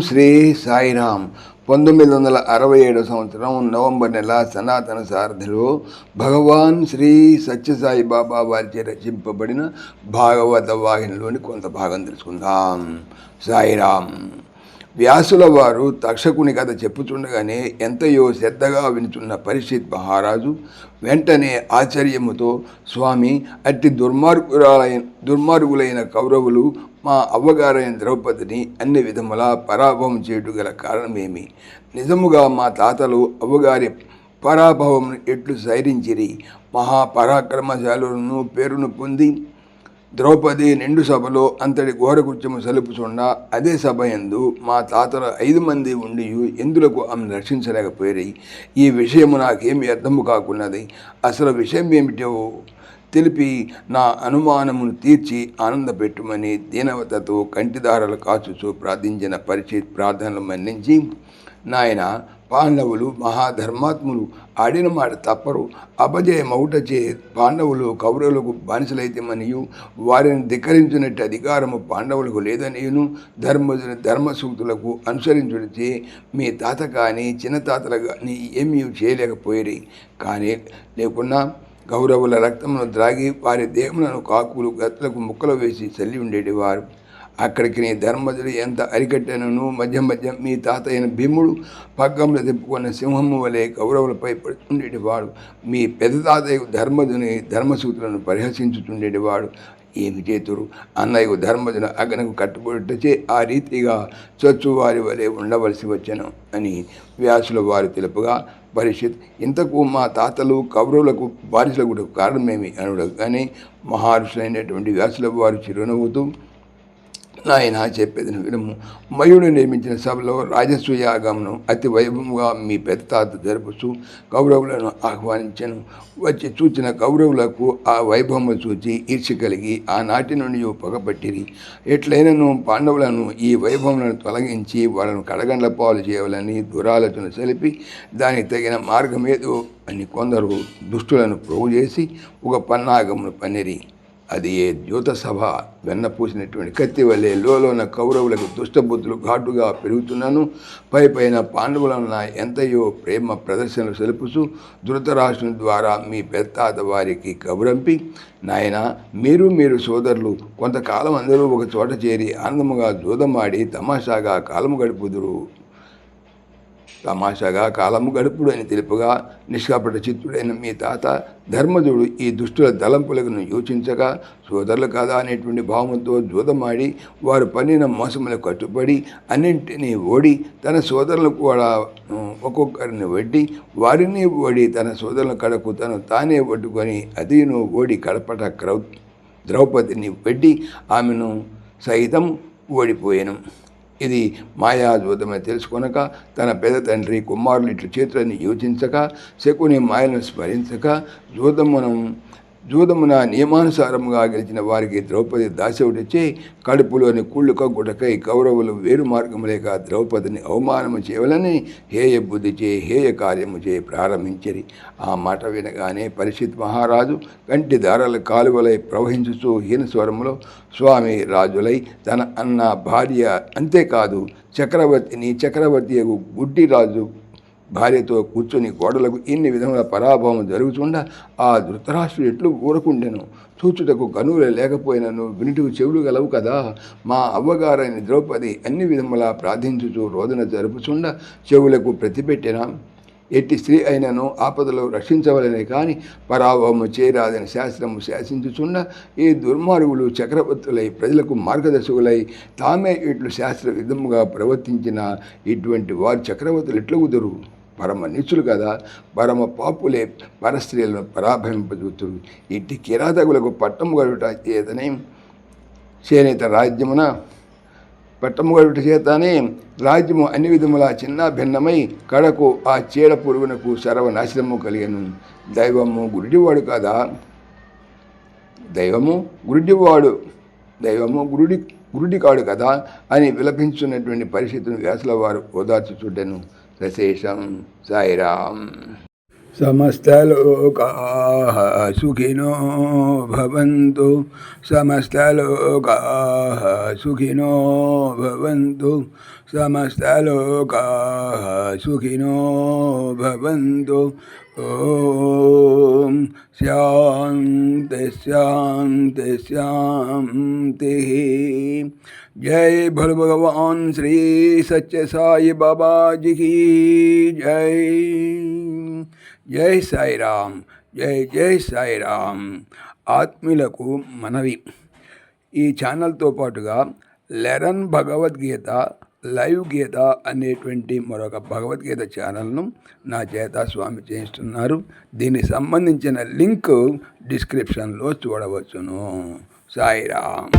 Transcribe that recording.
శ్రీ సాయిరామ్. 1967 సంవత్సరం నవంబర్ నెల సనాతన సారథిలో భగవాన్ శ్రీ సత్యసాయి బాబా వారిచే రచింపబడిన భాగవత వాహినిలోని కొంత భాగం తెలుసుకుందాం. సాయిరామ్. వ్యాసుల వారు తక్షకుని కథ చెప్పుచుండగానే ఎంతయో శ్రద్ధగా వినుచున్న పరీక్షిత్ మహారాజు వెంటనే ఆశ్చర్యముతో, స్వామి, అట్టి దుర్మార్గులైన కౌరవులు మా అవ్వగారైన ద్రౌపదిని అన్ని విధములా పరాభవం చేయుట గల కారణమేమి? నిజముగా మా తాతలు అవ్వగారి పరాభవం ఎట్లు సైరించిరి? మహాపరాక్రమశాలులను పేరును పొంది ద్రౌపది నిండు సభలో అంతటి ఘోరకృత్యము సలుపుచుండా అదే సభ యందు మా తాతలు 5 మంది ఉండి ఎందులకు ఆమెను రక్షించలేకపోయి? ఈ విషయము నాకేమి అర్థము కాకున్నది. అసలు విషయం ఏమిటో తెలిపి నా అనుమానమును తీర్చి ఆనందపెట్టుమని దీనవతతో కంటిదారలు కాచుచూ ప్రార్థించిన పరీక్షిత్ ప్రార్థనలు మన్నించి, నాయన, పాండవులు మహాధర్మాత్ములు, ఆడిన మాట తప్పరు. అపజయమౌటచే పాండవులు కౌరవులకు బానిసలైతే మరియు వారిని ధిక్కరించినట్టు అధికారము పాండవులకు లేదనియును ధర్మసూక్తులకు అనుసరించుడిచే మీ తాత కానీ చిన్న తాతలు కానీ ఏమీ చేయలేకపోయిరి. కానీ లేకున్నా కౌరవుల రక్తమును ద్రాగి వారి దేహములను కాకులు గత్తలకు ముక్కలు వేసి చల్లి ఉండేటివారు. అక్కడికి నీ ధర్మజుడు ఎంత అరికట్టెనను మధ్య మధ్య మీ తాత అయిన భీముడు పగ్గంలో తిప్పుకున్న సింహము వలె కౌరవులపై పడుతుండేటివాడు. మీ పెద్ద తాతయ్య ధర్మజుని ధర్మసూత్రులను పరిహసించుతుండేటివాడు. ఏమి చేతురు? అన్నయ్యకు ధర్మజును అగ్నకు కట్టుబడితే ఆ రీతిగా చచ్చువారి వలె ఉండవలసి వచ్చెను అని వ్యాసుల వారు తెలుపుగా, పరీక్షిత్, ఇంతకు మా తాతలు కౌరవులకు బానిసలకు కారణమేమి అనుడు కానీ మహర్షులైనటువంటి వ్యాసుల వారు చిరునవ్వుతూ, నాయన, చెప్పేది వినము. మయుడు నిర్మించిన సభలో రాజసూయాగమును అతి వైభవముగా మీ పెద్ద తాత జరుపుతూ కౌరవులను ఆహ్వానించను. వచ్చి చూచిన కౌరవులకు ఆ వైభవము చూచి ఈర్ష్య కలిగి ఆనాటి నుండి పగపట్టిరి. ఎట్లయినను పాండవులను ఈ వైభవములను తొలగించి వాళ్ళను కడగండ్ల పాలు చేయాలని దురాలోచన సెలిపి దానికి తగిన మార్గమేదో అని కొందరు దుష్టులను ప్రోగు చేసి ఒక పన్నాగమును పన్నిరి. అది ఏ ద్యోత సభ వెన్నపూసినటువంటి కత్తి వల్లే లోన కౌరవులకు దుష్టబుద్ధులు ఘాటుగా పెరుగుతున్నాను. పైన పాండవులన్న ఎంతయో ప్రేమ ప్రదర్శనలు సెలుపుచూ ధృతరాష్ట్రుని ద్వారా మీ పెద్దాత వారికి కబురంపి, నాయన, మీరు సోదరులు కొంతకాలం అందరూ ఒక చోట చేరి ఆనందముగా జూదమాడి తమాషాగా కాలము గడుపుడు అని తెలుపుగా, నిష్కపట చిత్తుడైన మీ తాత ధర్మజుడు ఈ దుష్టుల తలంపులను యోచించగా సోదరులు కాదా అనేటువంటి భావంతో జూదమాడి వారు పన్నిన మోసములకు కట్టుబడి అన్నింటినీ ఓడి తన సోదరులను కూడా ఒక్కొక్కరిని వడ్డి వారిని ఓడి తన సోదరుల కడకు తానే పట్టుకొని అదిను ఓడి కడపట ద్రౌపదిని వడ్డి ఆమెను సైతం ఓడిపోయాను. ఇది మాయాజూతమని తెలుసుకొనక తన పెద్ద తండ్రి కుమారులు ఇట్లు చేతులని యోచించక శకుని మాయలను స్మరించక జూదమున నియమానుసారముగా గెలిచిన వారికి ద్రౌపది దాసవుడిచ్చే కడుపులోని కుళ్ళు కగ్గుటకై కౌరవులు వేరు మార్గము లేక ద్రౌపదిని అవమానము చేయవలని హేయ బుద్ధిచే హేయ కార్యము చే ప్రారంభించరి. ఆ మాట వినగానే పరీక్షిత్ మహారాజు కంటి దారాల కాలువలై ప్రవహించుచూ హీనస్వరములో, స్వామి, రాజులై తన అన్న భార్య అంతేకాదు చక్రవర్తి గుడ్డి రాజు భార్యతో కూర్చొని గోడలకు ఇన్ని విధముల పరాభవం జరుగుతుండా ఆ ధృతరాష్ట్రుడు ఎట్లు ఊరకుండెను? చూచుటకు కనువులు లేకపోయినను వినుటకు చెవులు గలవు కదా. మా అవ్వగారైన ద్రౌపది అన్ని విధములా ప్రార్థించుచూ రోదన జరుపుచుండా చెవులకు ప్రతిపెట్టిన ఎట్టి స్త్రీ అయినను ఆపదలో రక్షించవలనే కానీ పరాభవము చేయరాదని శాస్త్రము శాసించుచుండా ఈ దుర్మార్గులు చక్రవర్తులై ప్రజలకు మార్గదర్శకులై తామే ఇట్లు శాస్త్ర విధముగా ప్రవర్తించిన ఇటువంటి వారు చక్రవర్తులు ఎట్లు కుదురు? పరమ నీచులు కదా. పరమ పాపులే పరస్త్రీలను పరాభవింపజూతురు. ఇట్టి కిరాతకులకు పట్టము గడుట చేతనే చేనేత రాజ్యమున పట్టముగడుట చేతనే రాజ్యము అన్ని విధములా చిన్న భిన్నమై కడకు ఆ చీడ పురుగునకు సర్వనాశనము కలిగను. దైవము గురుడివాడు కదా. దైవము గురుడి కాడు కదా అని విలపించున్నటువంటి పరిస్థితిని వ్యాసుల వారు ఓదార్చుచుండెను. రశేషం. సాయిరాం. సమస్తలోకాః సుఖినో భవంతు. సమస్తలోకాః సుఖినో భవంతు. సమస్తలోకాః సుఖినో భవంతు. ఓం శాంతి శాంతి శాంతి. జై భోले భగవాన్ శ్రీ సత్య సాయి బాబాజీకి జై. జై సాయిరామ్. జై జై సాయిరామ్. ఆత్మీయులకు మనవి, ఈ ఛానల్తో పాటుగా లెరన్ భగవద్గీత లైవ్ గీత అనేటువంటి మరొక భగవద్గీత ఛానల్ను నా చేత స్వామి చేయిస్తున్నారు. దీనికి సంబంధించిన లింక్ డిస్క్రిప్షన్లో చూడవచ్చును. సాయిరామ్.